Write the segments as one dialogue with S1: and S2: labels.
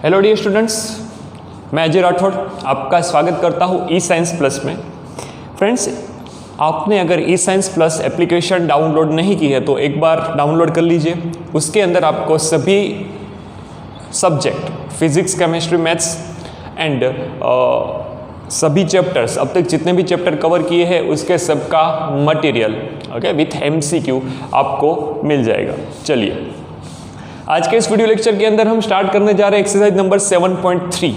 S1: Hello dear students, मैं अजय राठौड़ आपका स्वागत करता हूँ ई साइंस प्लस में। फ्रेंड्स, आपने अगर E science plus application download नहीं की है तो एक बार डाउनलोड कर लीजिए। उसके अंदर आपको सभी subject physics, chemistry, maths and सभी चैप्टर्स, अब तक जितने भी चैप्टर कवर किए हैं उसके सबका मटेरियल ओके विथ एमसीक्यू आपको मिल जाएगा। चलिए, आज के इस वीडियो लेक्चर के अंदर हम स्टार्ट करने जा रहे हैं एक्सरसाइज नंबर 7.3।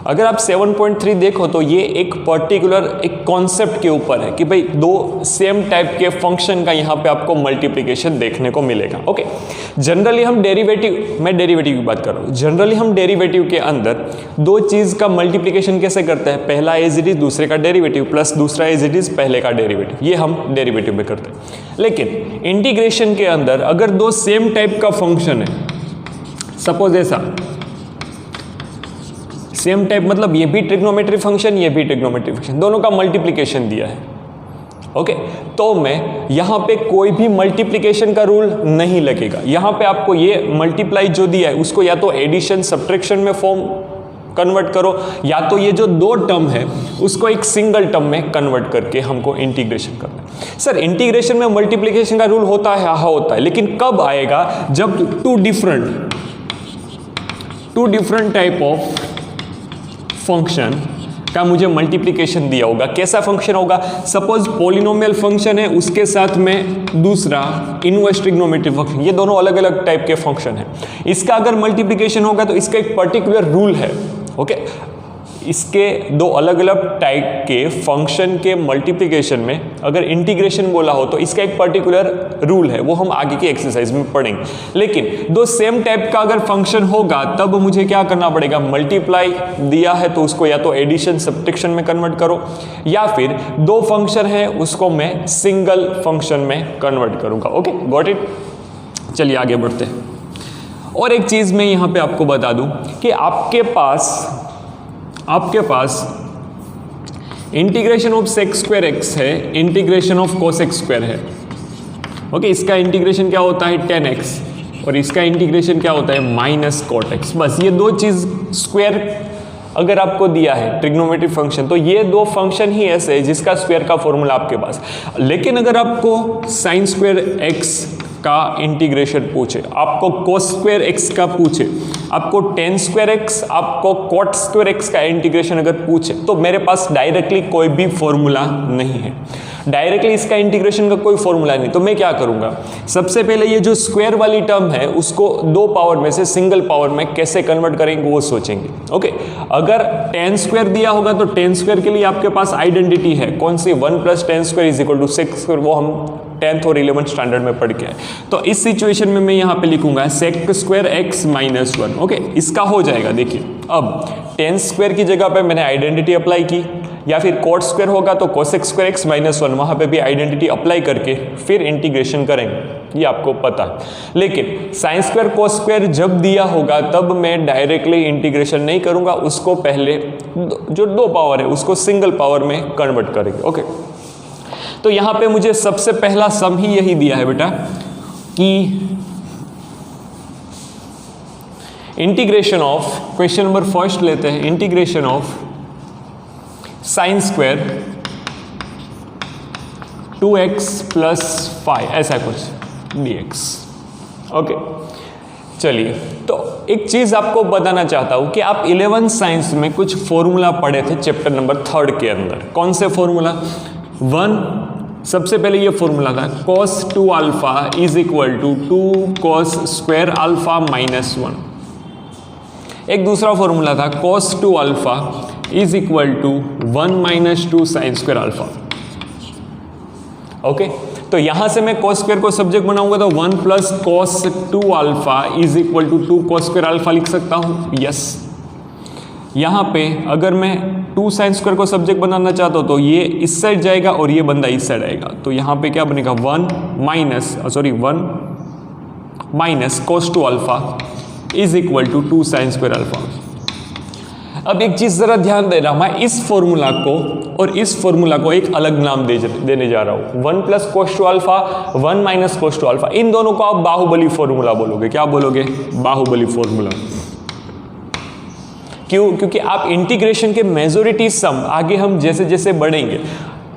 S1: अगर आप 7.3 देखो तो ये एक पर्टिकुलर एक कॉन्सेप्ट के ऊपर है कि भाई दो सेम टाइप के फंक्शन का यहाँ पे आपको मल्टीप्लिकेशन देखने को मिलेगा। ओके, जनरली हम डेरिवेटिव, मैं डेरिवेटिव की बात कर रहा हूँ, जनरली हम डेरिवेटिव के अंदर दो चीज़ का मल्टीप्लिकेशन कैसे करते हैं, पहला एज इट इज दूसरे का डेरिवेटिव प्लस दूसरा एज इट इज पहले का डेरिवेटिव, ये हम डेरिवेटिव में करते हैं। लेकिन इंटीग्रेशन के अंदर अगर दो सेम टाइप का फंक्शन है, सपोज ऐसा सेम टाइप मतलब ये भी ट्रिग्नोमेट्री फंक्शन, ये भी ट्रिग्नोमेट्री फंक्शन, दोनों का मल्टीप्लिकेशन दिया है। ओके, तो मैं यहाँ पे कोई भी मल्टीप्लिकेशन का रूल नहीं लगेगा। यहाँ पे आपको ये मल्टीप्लाई जो दिया है उसको या तो एडिशन सब्ट्रैक्शन में फॉर्म कन्वर्ट करो, या तो ये जो दो टर्म है उसको एक सिंगल टर्म में कन्वर्ट करके हमको इंटीग्रेशन करना है। सर, इंटीग्रेशन में मल्टीप्लिकेशन का रूल होता है? हाँ होता है, लेकिन कब आएगा? जब two different type of function का मुझे मल्टीप्लिकेशन दिया होगा। कैसा फंक्शन होगा? सपोज पॉलिनोमियल फंक्शन है, उसके साथ में दूसरा इनवर्स ट्रिग्नोमेट्री फंक्शन, ये दोनों अलग अलग टाइप के फंक्शन है। इसका अगर मल्टीप्लिकेशन होगा तो इसका एक पर्टिकुलर रूल है। ओके, इसके दो अलग अलग टाइप के फंक्शन के मल्टीप्लिकेशन में अगर इंटीग्रेशन बोला हो तो इसका एक पर्टिकुलर रूल है, वो हम आगे की एक्सरसाइज में पढ़ेंगे। लेकिन दो सेम टाइप का अगर फंक्शन होगा तब मुझे क्या करना पड़ेगा? मल्टीप्लाई दिया है तो उसको या तो एडिशन सब्ट्रैक्शन में कन्वर्ट करो, या फिर दो फंक्शन है उसको मैं सिंगल फंक्शन में कन्वर्ट करूंगा। Okay, got it? चलिए आगे बढ़ते हैं। और एक चीज मैं यहां पे आपको बता दूं कि आपके पास integration of sec square X है, इंटीग्रेशन ऑफ कोसेक स्क्वायर है। ओके, इसका इंटीग्रेशन क्या होता है? 10x, और इसका इंटीग्रेशन क्या होता है? Minus cot x. बस ये दो चीज स्क्वायर अगर आपको दिया है ट्रिग्नोमेट्री फंक्शन, तो ये दो फंक्शन ही ऐसे है जिसका स्क्वायर का फॉर्मूला आपके पास। लेकिन अगर आपको साइन स्क्वायर एक्स का इंटीग्रेशन पूछे, आपको कोस स्क्वायर एक्स का पूछे, आपको टेन स्क्वायर एक्स, आपको कॉट स्क्वायर एक्स का इंटीग्रेशन अगर पूछे, तो मेरे पास डायरेक्टली कोई भी फॉर्मूला नहीं है। डायरेक्टली इसका इंटीग्रेशन का कोई फॉर्मूला नहीं, तो मैं क्या करूंगा? सबसे पहले ये जो स्क्वायर वाली टर्म है उसको दो पावर में से सिंगल पावर में कैसे कन्वर्ट करेंगे वो सोचेंगे। ओके, अगर टेन स्क्वायर दिया होगा तो टेन स्क्वायर के लिए आपके पास आइडेंटिटी है, कौन सी? 1 + 10 square is equal to 6 square, वो हम 10th और 11th स्टैंडर्ड में पढ़ के आए। तो इस सिचुएशन में मैं यहाँ पे लिखूंगा sec square x minus 1। Okay, इसका हो जाएगा। देखिए, अब 10 स्क्वायर की जगह पे मैंने आइडेंटिटी अप्लाई की, या फिर कॉट स्क्वायर होगा तो कोसेक स्क्वायर एक्स माइनस 1, वहाँ पे भी आइडेंटिटी अप्लाई करके फिर इंटीग्रेशन करेंगे, ये आपको पता है। लेकिन साइन स्क्वायर कोस स्क्वायर जब दिया होगा तब मैं डायरेक्टली इंटीग्रेशन नहीं करूँगा, उसको पहले जो दो पावर है उसको सिंगल पावर में कन्वर्ट करेंगे। ओके, तो यहाँ पे मुझे सबसे पहला सम ही यही दिया है बेटा कि integration of, question number first लेते हैं, integration of sine square 2x + 5 ऐसा कुछ dx। ओके, चलिए, तो एक चीज आपको बताना चाहता हूं कि आप 11th साइंस में कुछ फॉर्मूला पढ़े थे चैप्टर नंबर 3 के अंदर। कौन से फॉर्मूला? 1, सबसे पहले ये फॉर्मूला था cos 2 alpha is equal to 2 cos square alpha minus 1। एक दूसरा फॉर्मूला था cos 2 alpha is equal to 1 - 2 sine square alpha. Okay, तो यहां से मैं cos स्क्वायर को सब्जेक्ट बनाऊंगा तो 1 + cos 2 alpha is equal to 2 cos square alpha लिख सकता हूं। यस, यहाँ पे अगर मैं 2 साइन स्क्वायर को सब्जेक्ट बनाना चाहता हूँ तो ये इस साइड जाएगा और ये बंदा इस साइड आएगा, तो यहाँ पे क्या बनेगा? 1 minus cos 2 alpha is equal to 2 sine square alpha. अब एक चीज जरा ध्यान देना, मैं इस फॉर्मूला को और इस फॉर्मूला को एक अलग नाम देने जा रहा हूँ। 1 + cos 2 अल्फा, 1 - cos 2 अल्फा, इन दोनों को आप बाहुबली फॉर्मूला बोलोगे। क्या बोलोगे? बाहुबली फॉर्मूला। क्यों? क्योंकि आप इंटीग्रेशन के मेजोरिटी सम आगे हम जैसे जैसे बढ़ेंगे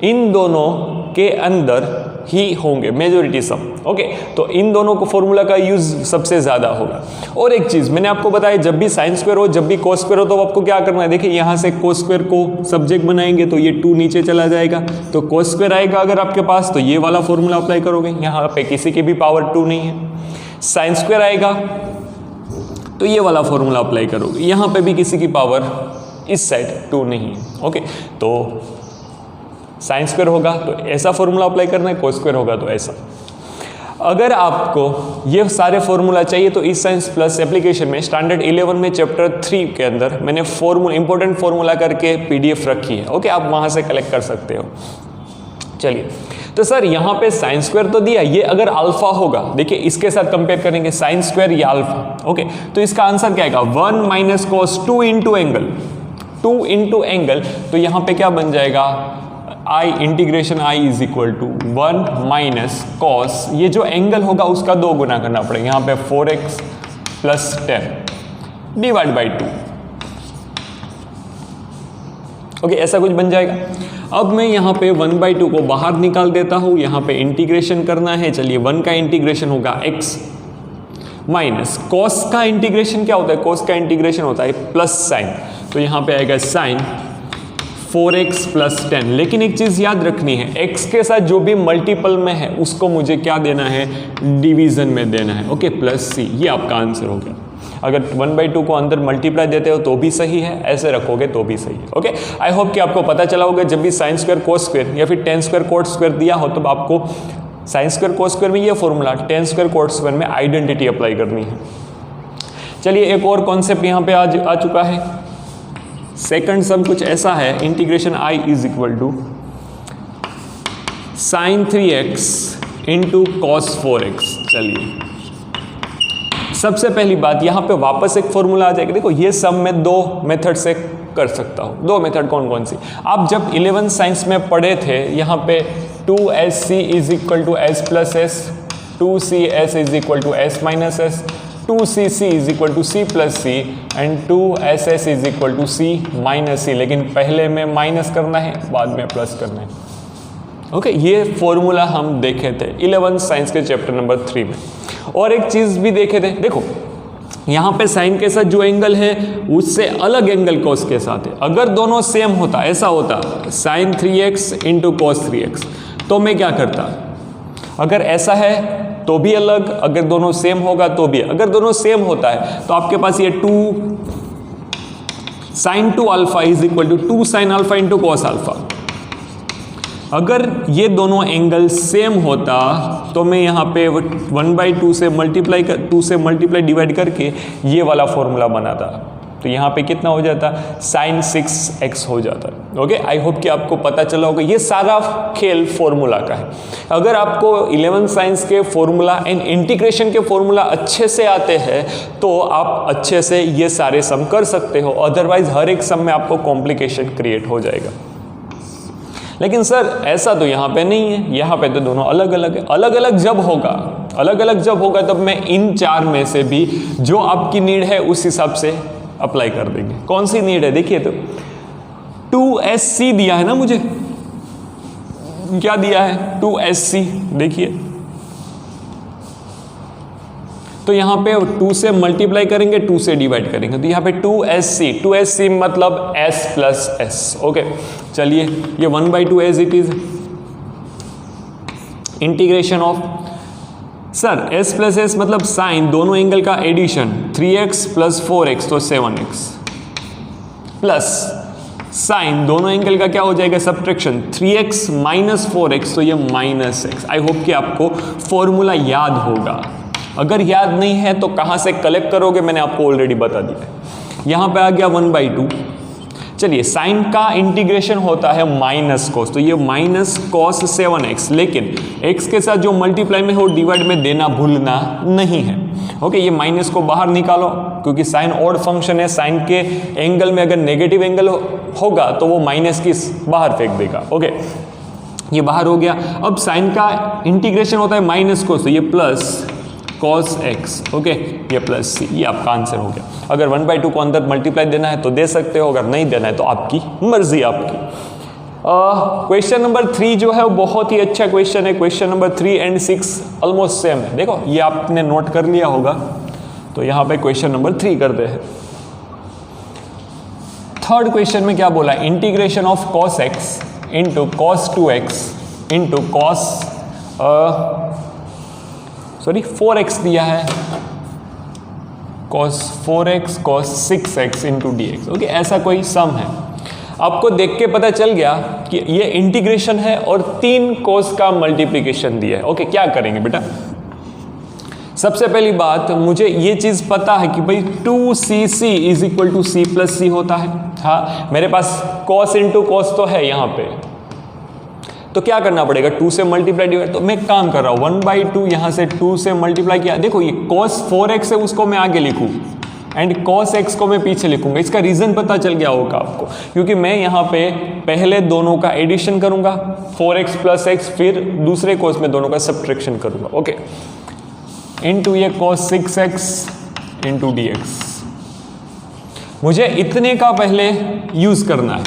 S1: इन दोनों के अंदर ही होंगे मेजोरिटी सम। ओके, तो इन दोनों को फॉर्मूला का यूज सबसे ज्यादा होगा। और एक चीज मैंने आपको बताया, जब भी साइन स्क्वायर हो, जब भी कोस स्क्वायर हो, तो आपको क्या करना है, देखिए यहां से कोस स्क्वायर को सब्जेक्ट बनाएंगे तो ये 2 नीचे चला जाएगा, तो कोस स्क्वायर आएगा अगर आपके पास, तो ये वाला फॉर्मूला अप्लाई करोगे, यहाँ पे किसी की भी पावर 2 नहीं है। साइन स्क्वायर आएगा तो ये वाला फॉर्मूला अप्लाई करोगे, यहां पे भी किसी की पावर इस साइड 2 नहीं है। ओके, तो साइन स्क्वायर होगा तो ऐसा फॉर्मूला अप्लाई करना है, कोस स्क्वायर होगा तो ऐसा। अगर आपको ये सारे फॉर्मूला चाहिए तो इस साइंस प्लस एप्लीकेशन में स्टैंडर्ड 11 में चैप्टर 3 के अंदर मैंने इंपॉर्टेंट फॉर्मूला करके PDF रखी है। ओके, आप वहां से कलेक्ट कर सकते हो। चलिए, तो सर यहाँ पे साइन स्क्वायर तो दिया, ये अगर अल्फा होगा, देखिए इसके साथ कंपेयर करेंगे साइन स्क्वायर या अल्फा। ओके, तो इसका आंसर क्या आएगा, 1 minus cos 2 into angle, 2 into angle, तो यहाँ पे क्या बन जाएगा, I integration I is equal to 1 minus cos, ये जो एंगल होगा उसका 2 गुना करना पड़ेगा, यहाँ पे 4x plus 10 divide by 2। Okay, ऐसा कुछ बन जाएगा। अब मैं यहाँ पे 1/2 को बाहर निकाल देता हूँ, यहाँ पे इंटीग्रेशन करना है। चलिए, 1 का इंटीग्रेशन होगा x माइनस कॉस का इंटीग्रेशन क्या होता है, कॉस का इंटीग्रेशन होता है प्लस साइन, तो यहाँ पे आएगा साइन 4x प्लस 10। लेकिन एक चीज़ याद रखनी है, x के साथ जो भी मल्टीपल में है उसको मुझे क्या देना है, डिवीजन में देना है। ओके, प्लस c, ये आपका आंसर हो गया। अगर 1/2 को अंदर मल्टीप्लाई देते हो तो भी सही है, ऐसे रखोगे तो भी सही है। ओके, आई होप कि आपको पता चला होगा, जब भी साइन स्क्वायर कोस स्क्वायर या फिर टेन स्क्वायर कोट स्क्वायर दिया हो तो आपको साइन स्क्वायर कोस स्क्वायर में ये formula, ten square coat square में आइडेंटिटी अप्लाई करनी है। चलिए, एक और कॉन्सेप्ट यहाँ पे आ चुका है। सेकंड सम कुछ ऐसा है, integration i is equal to sine 3x into cos 4x। चलिए, सबसे पहली बात यहाँ पे वापस एक फॉर्मूला आ जाएगा। देखो, ये सम मैं 2 मेथड से कर सकता हूँ। 2 मेथड कौन कौन सी, आप जब 11 साइंस में पढ़े थे, यहाँ पे 2sc is equal to s plus S, 2cs is equal to s minus S, 2cc is equal to c plus C and 2ss is equal to c minus C. लेकिन पहले में माइनस करना है, बाद में प्लस करना है। Okay, ये फॉर्मूला हम देखे थे 11 साइंस के चैप्टर नंबर 3 में। और एक चीज भी देखे थे, देखो यहाँ पे साइन के साथ जो एंगल है उससे अलग एंगल कॉस के साथ है। अगर दोनों सेम होता, ऐसा होता sign 3x into cos 3x, तो मैं क्या करता, अगर ऐसा है तो भी अलग, अगर दोनों सेम होगा तो भी। अगर दोनों सेम होता है तो आपके पास ये 2 sine 2 alpha is equal to 2 sine alpha into cos alpha. अगर ये दोनों एंगल सेम होता तो मैं यहाँ पे 1/2 से मल्टीप्लाई डिवाइड करके ये वाला फॉर्मूला बनाता, तो यहाँ पे कितना हो जाता, साइन 6x हो जाता। ओके, आई होप कि आपको पता चला होगा। ये सारा खेल फॉर्मूला का है। अगर आपको 11 साइंस के फॉर्मूला एंड इंटीग्रेशन के फॉर्मूला अच्छे से आते हैं तो आप अच्छे से ये सारे सम कर सकते हो, अदरवाइज हर एक सम में आपको कॉम्प्लिकेशन क्रिएट हो जाएगा। लेकिन सर ऐसा तो यहाँ पे नहीं है, यहाँ पे तो दोनों अलग अलग है। अलग अलग जब होगा तब मैं इन 4 में से भी जो आपकी नीड है उस हिसाब से अप्लाई कर देंगे। कौन सी नीड है, देखिए तो 2sc दिया है ना मुझे, क्या दिया है 2sc, देखिए तो यहाँ पे 2 से मल्टीप्लाई करेंगे, 2 से डिवाइड करेंगे, तो यहाँ पे 2sc मतलब s प्लस एस। ओके, चलिए ये 1/2 as it is, integration of सर s प्लस एस मतलब साइन दोनों एंगल का एडिशन 3x प्लस 4x तो 7x प्लस साइन दोनों एंगल का क्या हो जाएगा सब्ट्रैक्शन 3x माइनस 4x तो ये माइनस x। आई होप कि आपको फॉर्मूला याद होगा। अगर याद नहीं है तो कहाँ से कलेक्ट करोगे, मैंने आपको ऑलरेडी बता दिया। यहाँ पे आ गया 1/2। चलिए, साइन का इंटीग्रेशन होता है माइनस कॉस, तो ये माइनस कॉस 7x, लेकिन x के साथ जो मल्टीप्लाई में हो डिवाइड में देना भूलना नहीं है। ओके, ये माइनस को बाहर निकालो क्योंकि साइन ऑड फंक्शन है। साइन के एंगल में अगर नेगेटिव एंगल होगा तो वो माइनस की बाहर फेंक देगा। ओके, ये बाहर हो गया। अब साइन का इंटीग्रेशन होता है माइनस कॉस, तो ये प्लस cos x, ओके, ये प्लस सी, ये आपका आंसर हो गया। अगर 1/2 को अंदर मल्टीप्लाई देना है तो दे सकते हो, अगर नहीं देना है तो आपकी मर्जी आपकी। क्वेश्चन नंबर 3 जो है वो बहुत ही अच्छा क्वेश्चन है। Question number 3 and 6 almost same है। देखो ये आपने नोट कर लिया होगा, तो यहाँ पे क्वेश्चन नंबर 3 करते हैं। थर्ड क्वेश्चन में क्या बोला, integration of cos x into cos 2x into cos 4x दिया है, cos 4x cos 6x into dx, okay, ऐसा कोई सम है। आपको देख के पता चल गया कि ये इंटीग्रेशन है और 3 cos का मल्टीप्लिकेशन दिया है। ओके, क्या करेंगे बेटा, सबसे पहली बात मुझे ये चीज पता है कि भाई 2cc is equal to c plus C होता है। हाँ, मेरे पास cos इंटू cos तो है यहाँ पे, तो क्या करना पड़ेगा, 2 से मल्टीप्लाई डिवाइड। तो मैं काम कर रहा हूँ 1/2 यहाँ से 2 से मल्टीप्लाई किया। देखो ये cos 4x है, उसको मैं आगे लिखूँ एंड cos x को मैं पीछे लिखूंगा। इसका रीजन पता चल गया होगा आपको, क्योंकि मैं यहाँ पे पहले दोनों का एडिशन करूंगा 4x प्लस x, फिर दूसरे cos में दोनों का सब्ट्रैक्शन करूंगा। ओके, इनटू ये cos 6x इंटू dx। मुझे इतने का पहले यूज करना है,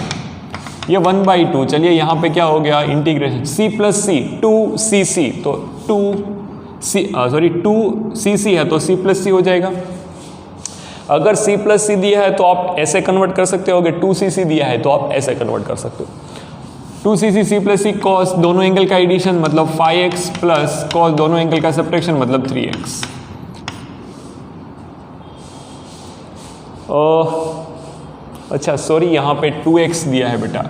S1: ये 1/2। चलिए यहाँ पे क्या हो गया, इंटीग्रेशन c प्लस सी 2cc, तो 2cc है तो c प्लस सी हो जाएगा। अगर c प्लस सी दिया है तो आप ऐसे कन्वर्ट कर सकते हो, अगर 2cc दिया है तो आप ऐसे कन्वर्ट कर सकते हो। 2cc c plus C cos दोनों एंगल का एडिशन मतलब 5x प्लस cos दोनों एंगल का सब्ट्रैक्शन मतलब 3x। अच्छा सॉरी, यहाँ पे 2x दिया है बेटा।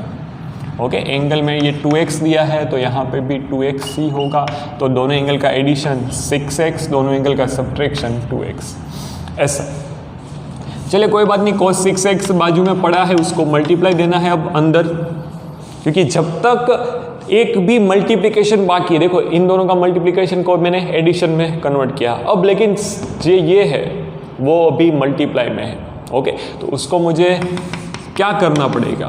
S1: ओके, एंगल में ये 2x दिया है तो यहाँ पे भी 2x ही होगा, तो दोनों एंगल का एडिशन 6x, दोनों एंगल का सब्ट्रैक्शन 2x, ऐसा। चलिए कोई बात नहीं, cos 6x बाजू में पड़ा है, उसको मल्टीप्लाई देना है अब अंदर, क्योंकि जब तक एक भी मल्टीप्लिकेशन बाकी है, देखो इन दोनों का मल्टीप्लिकेशन को मैंने एडिशन में कन्वर्ट किया अब, लेकिन ये है वो अभी मल्टीप्लाई में है। ओके, तो उसको मुझे क्या करना पड़ेगा,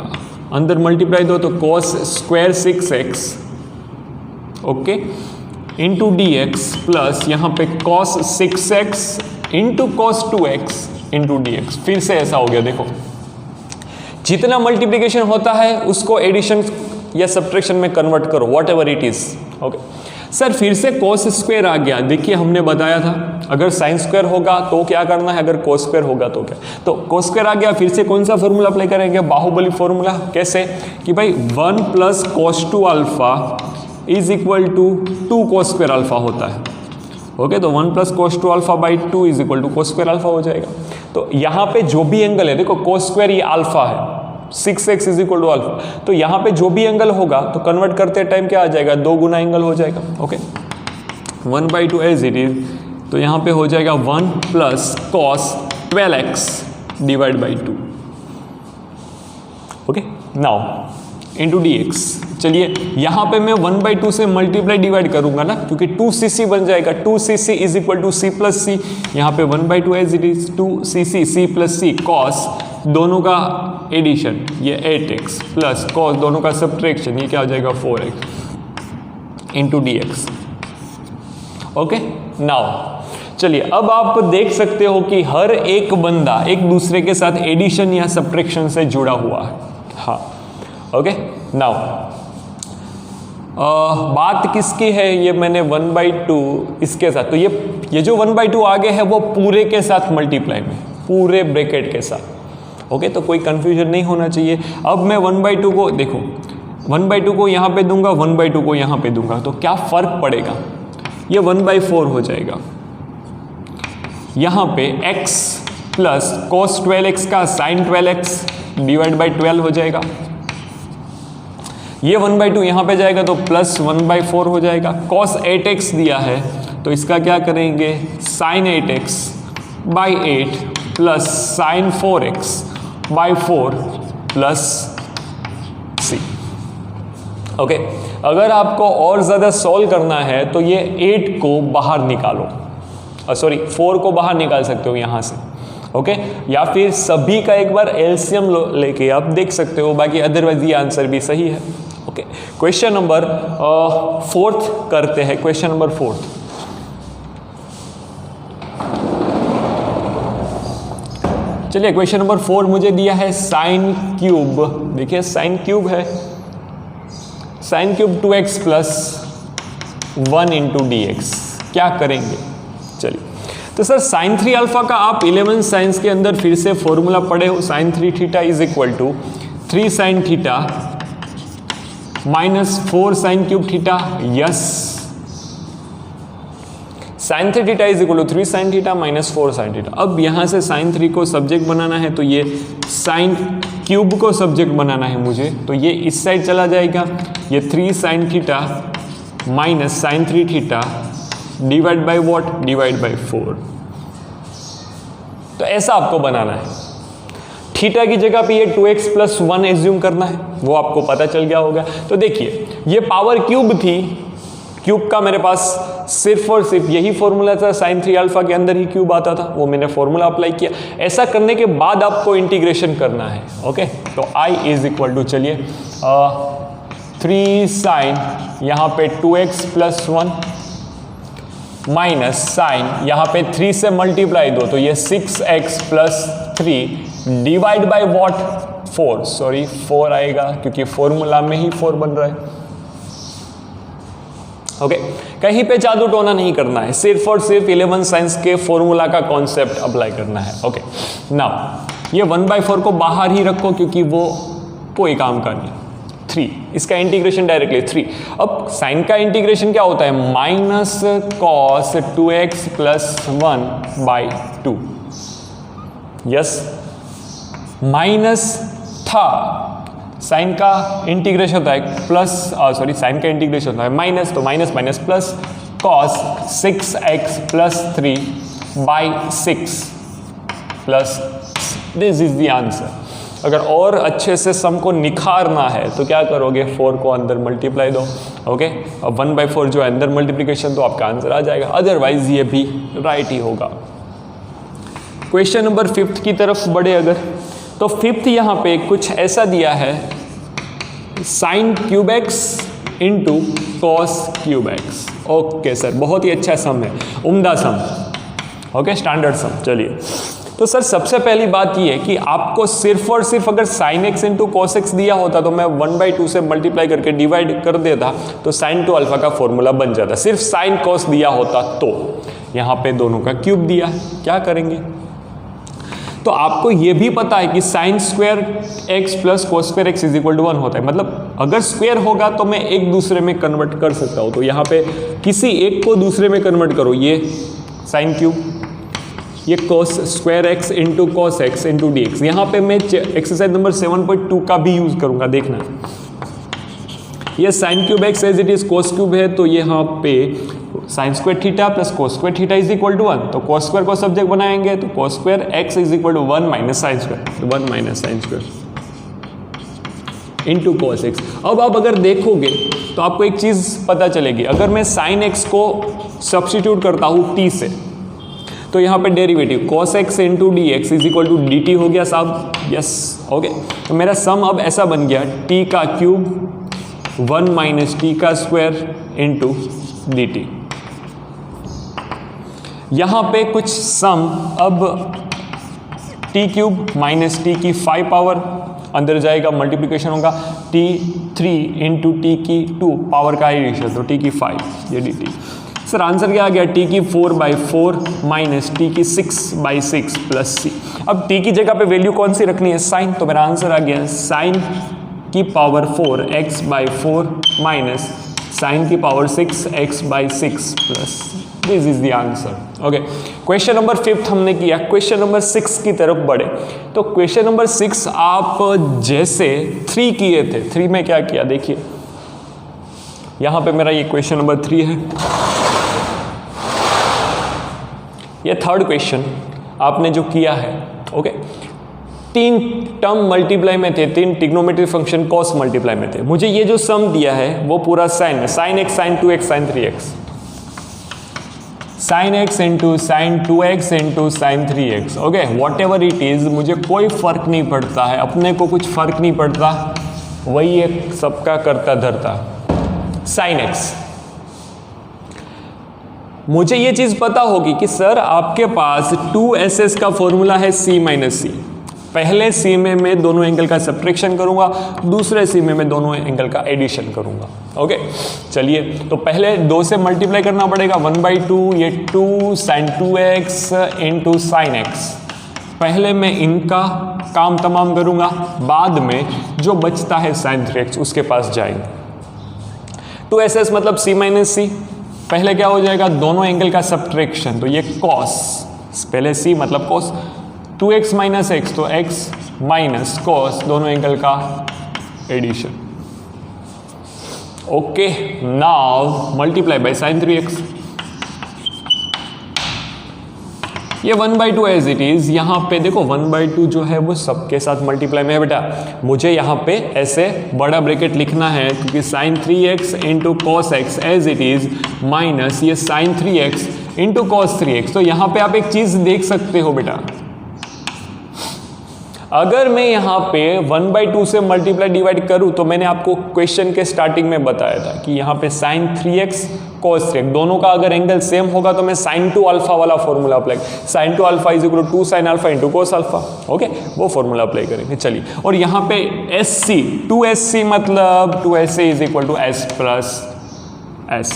S1: अंदर मल्टीप्लाई दो तो cos square 6x, okay, into dx plus यहाँ पे cos 6x into cos 2x into dx। फिर से ऐसा हो गया, देखो जितना मल्टीप्लिकेशन होता है उसको एडिशन या सब्ट्रैक्शन में कन्वर्ट करो, what ever it is. Okay sir, फिर से cos स्क्वायर आ गया। देखिए हमने बताया था अगर sin स्क्वायर होगा तो क्या करना है, अगर cos स्क्वायर होगा तो क्या, तो cos स्क्वायर आ गया। फिर से कौन सा फॉर्मूला अप्लाई करेंगे, बाहुबली फॉर्मूला। कैसे कि भाई 1 plus cos 2 alpha is equal to 2 cos square alpha होता है। ओके, तो 1 plus cos 2 alpha by 2 is equal to cos square alpha हो जाएगा। तो यहाँ पे जो भी एंगल है, देखो cos स्क्वायर ये अल्फा है, 6x is equal to alpha, तो यहाँ पे जो भी एंगल होगा तो कन्वर्ट करते टाइम क्या आ जाएगा, 2 गुना एंगल हो जाएगा। ओके, 1/2 एज इट इज, तो यहाँ पे हो जाएगा 1 plus cos 12x divide by 2। Okay, now into dx। चलिए यहाँ पे मैं 1/2 से मल्टीप्लाई डिवाइड करूंगा ना, क्योंकि 2cc बन जाएगा, 2cc is equal to c plus C. यहाँ पे 1/2 as it is 2cc c plus C cos दोनों का एडिशन ये 8x प्लस cos दोनों का सब्ट्रैक्शन ये क्या हो जाएगा 4x into dx। Okay, now चलिए अब आप देख सकते हो कि हर एक बंदा एक दूसरे के साथ एडिशन या सब्ट्रैक्शन से जुड़ा हुआ है। हाँ, ओके, नाउ बात किसकी है, ये मैंने 1/2 इसके साथ, तो ये जो 1/2 आगे है वो पूरे के साथ मल्टीप्लाई में, पूरे ब्रैकेट के साथ। ओके, तो कोई कंफ्यूजन नहीं होना चाहिए। अब मैं 1/2 को देखो, 1/2 को यहाँ पे दूंगा, 1/2 को यहाँ पे दूंगा, तो क्या फर्क पड़ेगा, ये 1/4 हो जाएगा। यहाँ पे x प्लस cos 12x का sin 12x डिवाइड बाई 12 हो जाएगा। ये 1/2 यहाँ पे जाएगा तो प्लस 1/4 हो जाएगा। cos 8x दिया है तो इसका क्या करेंगे, sin 8x by 8 plus sin 4x by 4 plus c। Okay, अगर आपको और ज़्यादा सॉल्व करना है तो ये 8 को बाहर निकालो, सॉरी 4 को बाहर निकाल सकते हो यहाँ से। ओके, या फिर सभी का एक बार एलसीएम लेके आप देख सकते हो, बाकी अदरवाइज ये आंसर भी सही है। ओके, क्वेश्चन नंबर 4 करते हैं। क्वेश्चन नंबर 4, चलिए क्वेश्चन नंबर 4 मुझे दिया है साइन क्यूब, देखिए साइन क्यूब है, sine cube 2x plus 1 into D x, क्या करेंगे? चलिए तो सर साइन 3 अल्फा का आप 11 साइंस के अंदर फिर से फॉर्मूला पढ़े हो, sine 3 theta is equal to 3 sine theta minus 4 sine cube theta, yes. Sine 3 theta is equal to 3 sine theta minus 4 sine theta. अब यहां से साइन 3 को सब्जेक्ट बनाना है तो ये साइन क्यूब को सब्जेक्ट बनाना है मुझे, तो ये इस साइड चला जाएगा, ये 3 sine theta minus sine 3 theta divide by what, divide by 4। तो ऐसा आपको बनाना है। थीटा की जगह पे ये 2x प्लस 1 एज्यूम करना है, वो आपको पता चल गया होगा। तो देखिए ये पावर क्यूब थी, क्यूब का मेरे पास सिर्फ और सिर्फ यही फॉर्मूला था, साइन 3 अल्फा के अंदर ही क्यूब आता था, वो मैंने फॉर्मूला अप्लाई किया। ऐसा करने के बाद आपको इंटीग्रेशन करना है, ओके। तो i इज इक्वल टू, चलिए 3 साइन यहाँ पे 2x प्लस 1 माइनस साइन यहाँ पे 3 से मल्टीप्लाई दो तो ये 6x plus 3 divide by what, 4, sorry 4 आएगा क्योंकि फॉर्मूला में ही 4 बन रहा है, ओके। कहीं पे जादू टोना नहीं करना है, सिर्फ और सिर्फ 11 साइंस के फॉर्मूला का कॉन्सेप्ट अप्लाई करना है, ओके। नाउ ये 1/4 को बाहर ही रखो क्योंकि वो कोई काम का नहीं। 3, इसका इंटीग्रेशन डायरेक्टली 3। अब साइन का इंटीग्रेशन क्या होता है, minus cos 2x plus 1/2, yes. Minus था, साइन का इंटीग्रेशन होता है प्लस, सॉरी साइन का इंटीग्रेशन होता है माइनस, तो minus minus plus cos 6x plus 3/6 plus, this is the answer. अगर और अच्छे से सम को निखारना है तो क्या करोगे, 4 को अंदर मल्टीप्लाई दो, ओके। अब 1/4 जो है अंदर मल्टीप्लिकेशन, तो आपका आंसर आ जाएगा, अदरवाइज ये भी राइट ही होगा। क्वेश्चन नंबर 5 की तरफ बढ़े अगर, तो 5 यहाँ पे कुछ ऐसा दिया है, sign cube x into cos cube x, okay sir, बहुत ही अच्छा सम है, उम्दा सम, ओके, स्टैंडर्ड सम। चलिए तो सर सबसे पहली बात ये है कि आपको सिर्फ और सिर्फ अगर sign x into cos x दिया होता तो मैं 1/2 से मल्टीप्लाई करके डिवाइड कर देता तो साइन 2 अल्फा का फॉर्मूला बन जाता। सिर्फ साइन कॉस दिया होता तो, यहाँ पे दोनों का क्यूब दिया है, क्या करेंगे? तो आपको ये भी पता है कि sine square x plus cos square x is equal to 1 होता है, मतलब अगर स्क्वायर होगा तो मैं एक दूसरे में कन्वर्ट कर सकता हूँ। तो यहाँ पे किसी एक को दूसरे में कन्वर्ट करो, ये साइन क्यूब, ये cos square x into cos x into D x. यहाँ पे मैं एक्सरसाइज नंबर 7.2 का भी यूज करूंगा, देखना। ये sine cube x as it is cos cube है, तो यहाँ पे sine square theta plus cos square theta is equal to 1, तो कॉस स्क्वायर को सब्जेक्ट बनाएंगे तो cos square x is equal to 1 minus sine square, 1 minus sine square into cos x. अब आप अगर देखोगे तो आपको एक चीज पता चलेगी, अगर मैं साइन एक्स को सब्स्टिट्यूट करता हूँ टी से, तो यहाँ पे derivative cos x into D x is equal to d t हो गया साहब, यस, ओके। तो मेरा सम अब ऐसा बन गया, t का क्यूब 1 माइनस टी का स्क्वायर इंटू डी टी। यहाँ पे कुछ सम, अब t क्यूब माइनस टी की 5 पावर अंदर जाएगा, मल्टीप्लिकेशन होगा t3 इंटू टी की 2 पावर का एडिशन, तो t की 5, ये डी टी। सर आंसर क्या आ गया, t की 4/4 माइनस टी की 6/6 प्लस c। अब t की जगह पे वैल्यू कौन सी रखनी है, साइन, तो मेरा आंसर आ गया साइन की पावर 4 x/4 माइनस साइन की power 6 x/6 plus, this is the answer, okay. Question number 5 हमने किया, क्वेश्चन नंबर 6 की तरफ बढ़े। तो क्वेश्चन नंबर 6 आप जैसे 3 किए थे, 3 में क्या किया देखिए, यहाँ पे मेरा ये क्वेश्चन नंबर 3 है, ये थर्ड क्वेश्चन आपने जो किया है, ओके। 3 टर्म मल्टीप्लाई में थे, 3 ट्रिग्नोमेट्रिक फंक्शन कॉस मल्टीप्लाई में थे। मुझे ये जो सम दिया है वो पूरा साइन में, sine x sine 2x sine 3x, sine x into sine 2x into sine 3x, okay. Whatever it is, मुझे कोई फर्क नहीं पड़ता है, अपने को कुछ फर्क नहीं पड़ता, वही एक सबका करता धरता साइन एक्स। मुझे ये चीज पता होगी कि सर आपके पास 2ss का फॉर्मूला है c माइनस सी, पहले सीमे में दोनों एंगल का सब्ट्रैक्शन करूंगा, दूसरे सीमे में दोनों एंगल का एडिशन करूंगा। ओके, चलिए तो पहले 2 से मल्टीप्लाई करना पड़ेगा, 1/2 ये 2 sin 2x into sine x. पहले मैं इनका काम तमाम करूंगा, बाद में जो बचता है sin 3x उसके पास जाएंगे। 2ss मतलब c माइनस सी, पहले क्या हो जाएगा, दोनों एंगल का सब्ट्रैक्शन, तो ये cos, पहले c मतलब cos, 2x माइनस एक्स तो x माइनस cos, दोनों एंगल का addition. Okay, now multiply by sin 3x। ये 1/2 एज इट इज, यहाँ पे देखो 1/2 जो है वो सबके साथ मल्टीप्लाई में है बेटा। मुझे यहाँ पे ऐसे बड़ा ब्रैकेट लिखना है क्योंकि sin 3x into cos x as it is minus ये sin 3x into cos 3x। तो यहाँ पे आप एक चीज देख सकते हो बेटा, अगर मैं यहाँ पे 1/2 से मल्टीप्लाई डिवाइड करूँ तो मैंने आपको क्वेश्चन के स्टार्टिंग में बताया था कि यहाँ पे sin 3x cos 3x दोनों का अगर एंगल सेम होगा तो मैं sin 2 अल्फा वाला formula apply, sin 2 alpha is equal to 2 sin अल्फा इंटू cos अल्फा। ओके, वो फॉर्मूला अप्लाई करेंगे। चलिए, और यहाँ पे SC 2SC मतलब 2SC is equal to S plus S।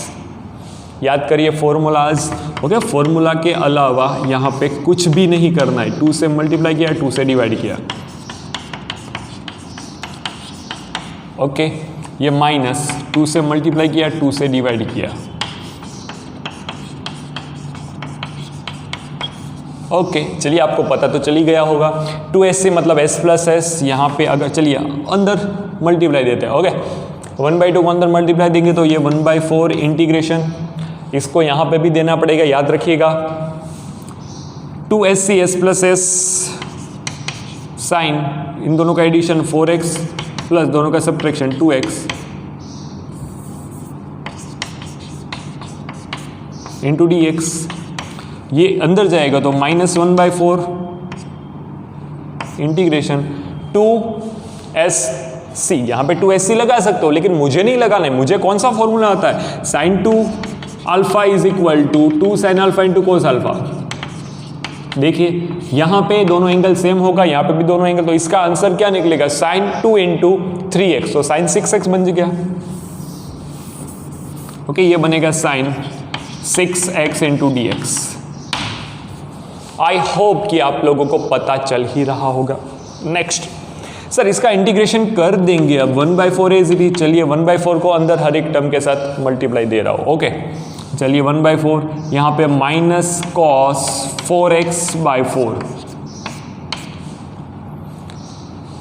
S1: याद करिए फॉर्मूलाज। ओके, फॉर्मूला के अलावा यहाँ पे कुछ भी नहीं करना है। 2 से मल्टीप्लाई किया, 2 से डिवाइड किया। ओके, ये माइनस 2 से मल्टीप्लाई किया, 2 से डिवाइड किया। ओके, चलिए आपको पता तो चली गया होगा। 2SC मतलब S प्लस S। यहाँ पे अगर चलिए अंदर मल्टीप्लाई देते हैं। ओके, 1/2 को अंदर मल्टीप्लाई देंगे तो ये 1/4 इंटीग्रेशन, इसको यहाँ पे भी देना पड़ेगा, याद रखिएगा। 2SC S plus S sine, इन दोनों का एडिशन 4x प्लस दोनों का सब्ट्रैक्शन 2x इंटू dx। ये अंदर जाएगा तो -1/4 इंटीग्रेशन 2SC। यहाँ पे 2SC लगा सकते हो, लेकिन मुझे नहीं लगाना है। मुझे कौन सा फॉर्मूला आता है, sin 2 alpha is equal to 2 sin अल्फा इंटू cos अल्फा। देखिए यहाँ पे दोनों एंगल सेम होगा, यहाँ पे भी दोनों एंगल, तो इसका आंसर क्या निकलेगा, sin 2 इंटू 3x, तो sin 6x बन गया। ओके, ये बनेगा sin 6x इंटू dx। आई होप कि आप लोगों को पता चल ही रहा होगा। नेक्स्ट सर, इसका इंटीग्रेशन कर देंगे अब 1/4 एज इट इज। चलिए 1/4 को अंदर हर एक टर्म के साथ मल्टीप्लाई दे रहा हूँ। ओके, चलिए 1/4 यहाँ पे minus cos 4x/4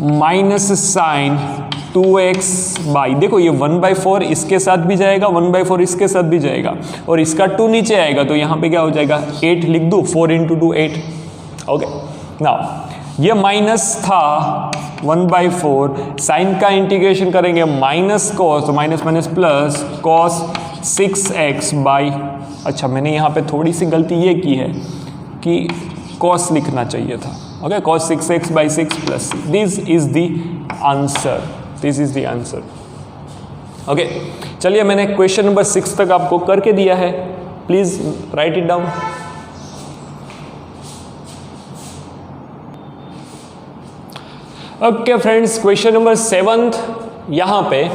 S1: minus sign 2x/, देखो ये 1/4 इसके साथ भी जाएगा, 1/4 इसके साथ भी जाएगा, और इसका 2 नीचे आएगा तो यहाँ पे क्या हो जाएगा, 8 लिख दूँ, 4 इंटू 2 8। ओके, नाउ ये माइनस था 1/4, साइन का इंटीग्रेशन करेंगे माइनस कॉस, तो minus minus plus cos 6x/, अच्छा मैंने यहाँ पे थोड़ी सी गलती ये की है कि कॉस लिखना चाहिए था। Okay, cos 6x/6 plus this is the answer, this is the answer. Okay, चलिए मैंने क्वेश्चन नंबर 6 तक आपको करके दिया है, please write it down. Okay friends, question number 7 यहाँ पे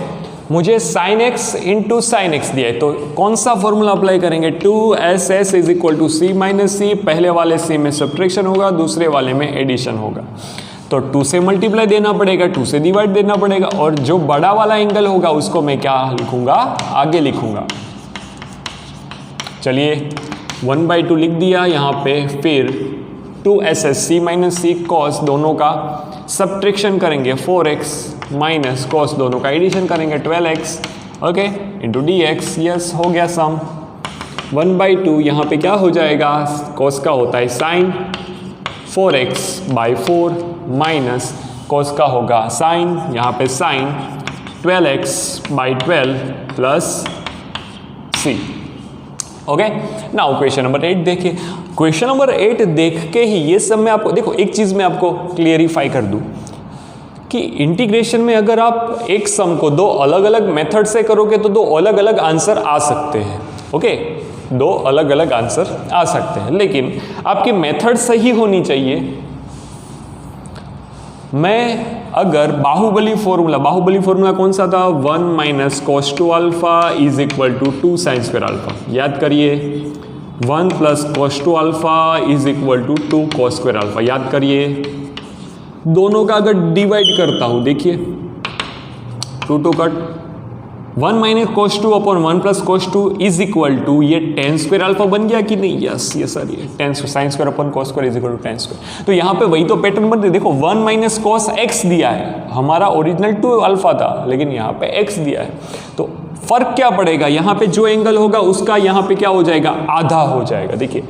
S1: मुझे sin x into sine X दिया है, तो कौन सा फॉर्मूला अप्लाई करेंगे, 2ss is equal to c minus C, पहले वाले c में सब्ट्रैक्शन होगा, दूसरे वाले में एडिशन होगा, तो 2 से मल्टीप्लाई देना पड़ेगा, 2 से डिवाइड देना पड़ेगा, और जो बड़ा वाला एंगल होगा उसको मैं क्या लिखूंगा, आगे लिखूंगा। चलिए 1/2 लिख दिया यहाँ पे, फिर 2ss c माइनस सी कॉस दोनों का सब्ट्रैक्शन करेंगे 4x माइनस कॉस दोनों का एडिशन करेंगे 12x, okay, into dx। Yes, हो गया सम। 1/2 यहाँ पे क्या हो जाएगा, कॉस का होता है साइन 4x/4 माइनस कॉस का होगा साइन, यहाँ पे sine 12x/12 plus c। Okay, now question number 8 देखिए। क्वेश्चन नंबर 8 देख के ही ये सब मैं आपको, देखो एक चीज़ मैं आपको क्लियरिफाई कर दूं कि इंटीग्रेशन में अगर आप एक सम को 2 अलग अलग मेथड से करोगे तो 2 अलग अलग आंसर आ सकते हैं। ओके, 2 अलग अलग आंसर आ सकते हैं, लेकिन आपकी मेथड सही होनी चाहिए। मैं अगर बाहुबली फॉर्मूला कौन सा था, 1 minus cos 2 alpha is equal to 2 sine square alpha, याद करिए 1 plus cos 2 alpha is equal to 2 cos square alpha, याद करिए। दोनों का अगर डिवाइड करता हूं, देखिए 2 cut, 1 minus cos 2 upon 1 plus cos 2 is equal to, ये tan स्क्वायर अल्फा बन गया कि नहीं, यस ये सर, ये tan sine square upon cos square is equal to tan square. तो यहाँ पे वही तो पैटर्न बनते, देखो 1 माइनस कॉस x दिया है, हमारा ओरिजिनल 2 अल्फा था लेकिन यहाँ पे x दिया है, तो फर्क क्या पड़ेगा, यहाँ पे जो एंगल होगा उसका यहाँ पे क्या हो जाएगा, आधा हो जाएगा। देखिए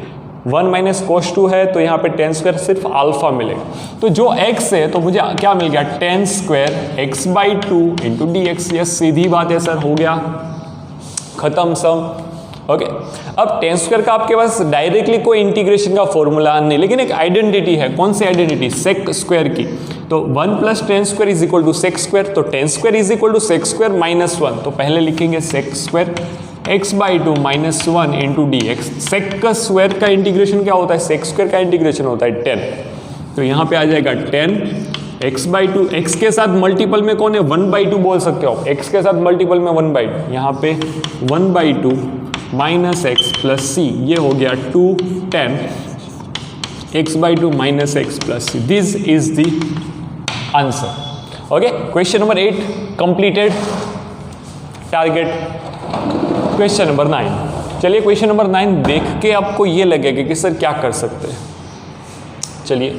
S1: 1 माइनस कॉस 2 है तो यहाँ पे tan स्क्वायर सिर्फ अल्फा मिलेगा, तो जो x है तो मुझे क्या मिल गया, tan square x by 2 into D x. ये सीधी बात है सर, हो गया खत्म सम। ओके, अब tan स्क्वायर का आपके पास डायरेक्टली कोई इंटीग्रेशन का फॉर्मूला नहीं, लेकिन एक आइडेंटिटी है, कौन सी आइडेंटिटी, सेक स्क्वायर की। तो 1 plus tan square is equal to sec square, तो tan square is equal to sec square minus 1, तो पहले लिखेंगे sec square x by 2 minus 1 into D X. Sec का स्क्वायर का इंटीग्रेशन क्या होता है, सेक स्क्वायर का इंटीग्रेशन होता है 10, तो यहाँ पे आ जाएगा 10 x बाई 2, x के साथ मल्टीपल में कौन है, 1 बाई 2 बोल सकते हो आप, x के साथ मल्टीपल में 1 बाई 2, यहाँ पे 1 by 2 minus x plus c, ये हो गया 2 10 x by 2 minus x plus c, this is the answer. Okay, question number 8 completed, target question number 9। चलिए क्वेश्चन नंबर 9 देख के आपको ये लगेगा कि सर क्या कर सकते हैं। चलिए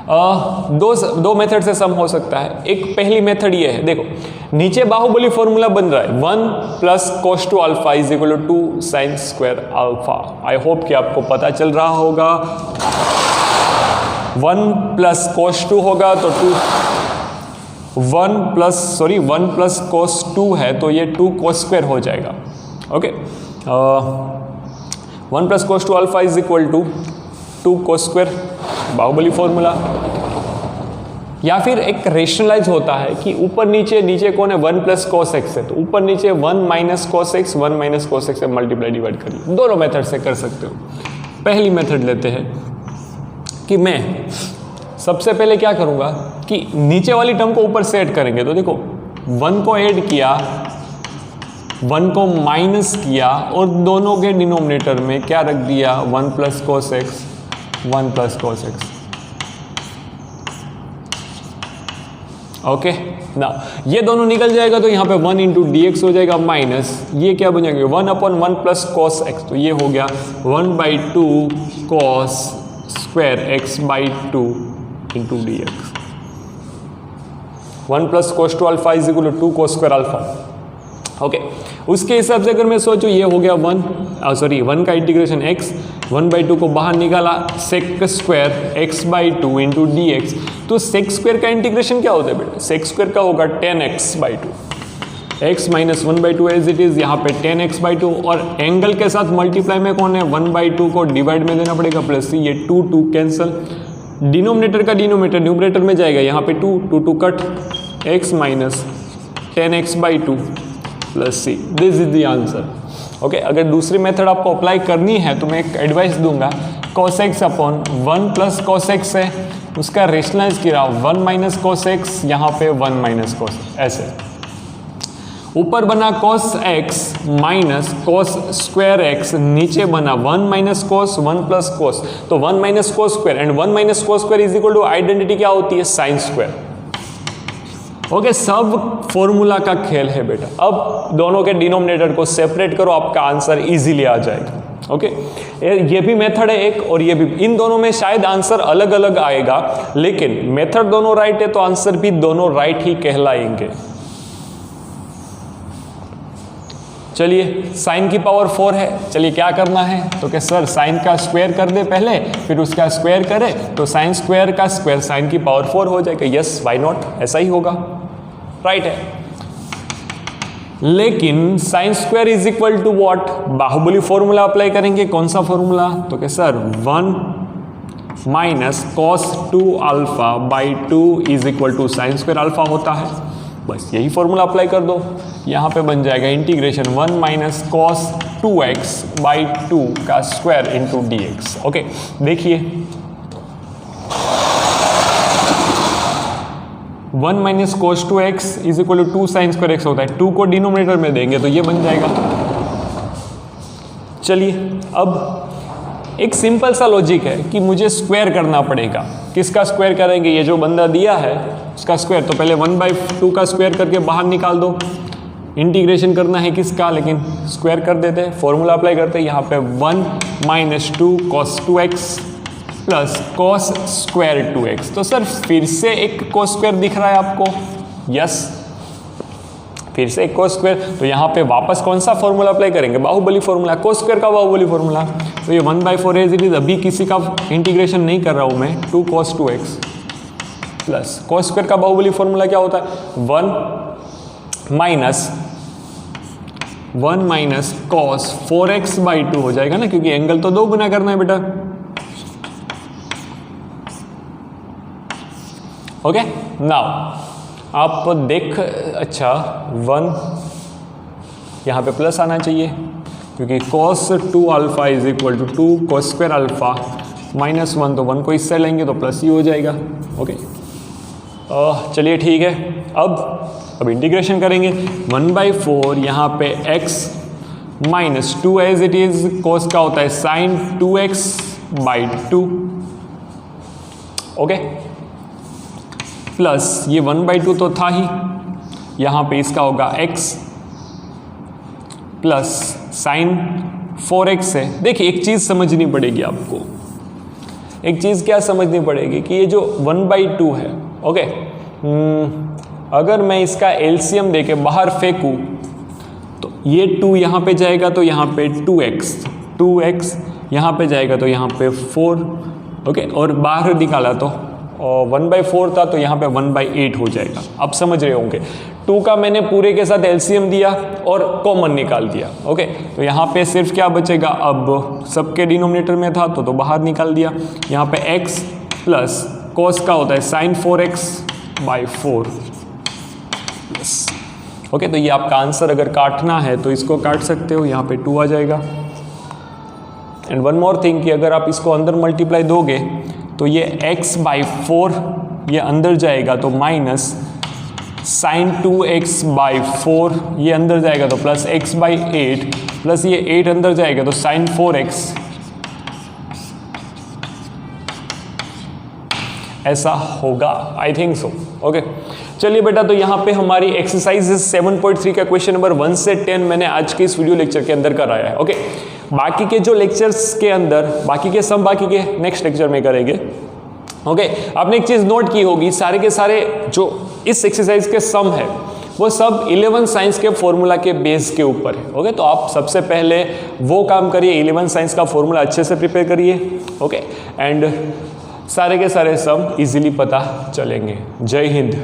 S1: दो मेथड से सम हो सकता है। एक पहली मेथड ये है, देखो नीचे बाहुबली फॉर्मूला बन रहा है 1 plus cos 2 alpha is equal to 2 sine square alpha. I hope कि आपको पता चल रहा होगा, 1 प्लस कॉस 2 होगा तो 1 प्लस कॉस 2 है तो ये 2 कॉस स्क्वायर हो जाएगा। Okay, 1 plus cos 2 alpha is equal to 2 cos square, Baahubali formula. या फिर एक रेशनलाइज होता है कि ऊपर नीचे कौन है, 1 प्लस कॉस एक्स है, तो ऊपर नीचे 1 minus cos x, 1 minus cos x से मल्टीप्लाई डिवाइड करिए। दोनों मेथड से कर सकते हो। पहली मेथड लेते हैं कि मैं सबसे पहले क्या करूंगा कि नीचे वाली टर्म को ऊपर से ऐड करेंगे, तो देखो 1 को ऐड किया, 1 को माइनस किया और दोनों के डिनोमिनेटर में क्या रख दिया, 1 plus cos x, 1 plus cos x. Okay ना, ये दोनों निकल जाएगा तो यहाँ पे 1 इंटू डी एक्स हो जाएगा माइनस, ये क्या बन जाएगा 1 अपॉन 1 प्लस कॉस एक्स, तो ये हो गया 1 by 2 cos square x by 2 into D x. 1 plus cos 2 alpha is equal to 2 cos square alpha. Okay, उसके हिसाब से अगर मैं सोचूं, ये हो गया 1 का इंटीग्रेशन x, 1 बाई 2 को बाहर निकाला, sec square x by 2 into D x. तो सेक स्क्वायर का इंटीग्रेशन क्या होता है बेटा, सेक स्क्वायर का होगा 10x by 2, x minus 1 by 2 as it is, यहाँ पे 10x बाई 2, और एंगल के साथ मल्टीप्लाई में कौन है, 1 बाई 2 को डिवाइड में देना पड़ेगा प्लस सी, ये 2 कैंसल, डिनोमिनेटर का डिनोमिनेटर न्यूमरेटर में जाएगा, यहाँ पे 2 cut, x minus 10x by 2 plus c, this is the answer. Okay, अगर दूसरी मेथड आपको अप्लाई करनी है तो मैं एक एडवाइस दूंगा, cos x upon 1 plus cos x है, उसका रेशनलाइज किया 1 माइनस cos x, यहाँ पे 1 माइनस cos, ऐसे ऊपर बना cos x minus cos square x, नीचे बना 1 माइनस cos 1 प्लस cos, तो 1 minus cos square and 1 minus cos square is equal to identity क्या होती है, साइन स्क्वायर। ओके, सब फॉर्मूला का खेल है बेटा। अब दोनों के डिनोमिनेटर को सेपरेट करो, आपका आंसर इजीली आ जाएगा। ओके, ये भी मेथड है एक और ये भी, इन दोनों में शायद आंसर अलग अलग आएगा, लेकिन मेथड दोनों राइट है तो आंसर भी दोनों राइट ही कहलाएंगे। चलिए, साइन की पावर 4 है, चलिए क्या करना है, तो क्या सर साइन का स्क्वायर कर दे पहले, फिर उसका स्क्वायर करे तो साइन स्क्वायर का स्क्वायर साइन की पावर 4 हो जाएगा। यस, व्हाई नॉट, ऐसा ही होगा, राइट है। लेकिन sine square is equal to what, Baahubali formula apply करेंगे। कौन सा फॉर्मूला, तो क्या sir 1 minus cos 2 alpha by 2 is equal to sine square alpha होता है, बस यही फॉर्मूला अप्लाई कर दो। यहाँ पे बन जाएगा integration 1 minus cos 2x by 2 का square into D x. Okay, देखिए 1 minus cos 2x is equal to 2 sine square x होता है। 2 को डिनोमिनेटर में देंगे तो ये बन जाएगा। चलिए अब एक सिंपल सा लॉजिक है कि मुझे स्क्वायर करना पड़ेगा। किसका स्क्वायर करेंगे? ये जो बंदा दिया है उसका स्क्वायर। तो पहले 1/2 का स्क्वायर करके बाहर निकाल दो। इंटीग्रेशन करना है किसका, लेकिन स्क्वायर कर देते हैं, फॉर्मूला अप्लाई करते हैं। यहाँ पे 1 minus 2 cos 2x plus cos square 2x। तो सर फिर से एक cos स्क्वायर दिख रहा है आपको? यस, फिर से एक cos स्क्वायर। तो यहाँ पे वापस कौन सा फॉर्मूला अप्लाई करेंगे? बाहुबली फॉर्मूला, cos स्क्वायर का बाहुबली फॉर्मूला। तो ये 1/4 एज इट इज, अभी किसी का इंटीग्रेशन नहीं कर रहा हूँ मैं। 2 cos 2x plus cos square का बाहुबली फॉर्मूला क्या होता है? 1 माइनस cos 4x/2 हो जाएगा ना, क्योंकि एंगल तो 2 गुना करना है बेटा। ओके, नाउ आप देख, अच्छा 1 यहाँ पे प्लस आना चाहिए, क्योंकि cos 2 alpha is equal to 2 cos square alpha minus 1, तो 1 को इससे लेंगे तो प्लस ही हो जाएगा। ओके, चलिए ठीक है। अब इंटीग्रेशन करेंगे। 1/4 यहाँ पे x minus 2 as it is, cos का होता है sin 2x/2। ओके, प्लस ये 1/2 तो था ही, यहाँ पे इसका होगा x प्लस sin 4x है। देखिए एक चीज़ समझनी पड़ेगी आपको, एक चीज़ क्या समझनी पड़ेगी कि ये जो 1/2 है, ओके, अगर मैं इसका एलसीएम देके बाहर फेंकूँ तो ये 2 यहाँ पे जाएगा तो यहाँ पे 2x यहाँ पे जाएगा तो यहाँ पे 4, ओके, और बाहर निकाला तो 1/4 था तो यहाँ पे 1/8 हो जाएगा। अब समझ रहे होंगे, 2 का मैंने पूरे के साथ एलसीएम दिया और कॉमन निकाल दिया। ओके, तो यहाँ पे सिर्फ क्या बचेगा? अब सबके डिनोमिनेटर में था तो बाहर निकाल दिया। यहाँ पे x प्लस cos का होता है sin 4x/4। ओके, तो ये आपका आंसर अगर काटना है तो इसको काट सकते हो, यहाँ पे 2 आ जाएगा। एंड वन मोर थिंग कि अगर आप इसको अंदर मल्टीप्लाई दोगे तो ये x/4 ये अंदर जाएगा तो माइनस sin 2x/4 ये अंदर जाएगा तो प्लस x/8 प्लस ये 8 अंदर जाएगा तो sin 4x, ऐसा होगा, आई थिंक सो। ओके, चलिए बेटा, तो यहाँ पे हमारी एक्सरसाइज 7.3 का क्वेश्चन नंबर 1 से 10 मैंने आज के इस वीडियो लेक्चर के अंदर कराया है। ओके, बाकी के जो लेक्चर्स के अंदर बाकी के सम बाकी के नेक्स्ट लेक्चर में करेंगे। ओके, आपने एक चीज़ नोट की होगी, सारे के सारे जो इस एक्सरसाइज के सम है वो सब 11 साइंस के फॉर्मूला के बेस के ऊपर है। ओके, तो आप सबसे पहले वो काम करिए, 11 साइंस का फॉर्मूला अच्छे से प्रिपेयर करिए। ओके, एंड सारे के सारे सम इजीली पता चलेंगे। जय हिंद।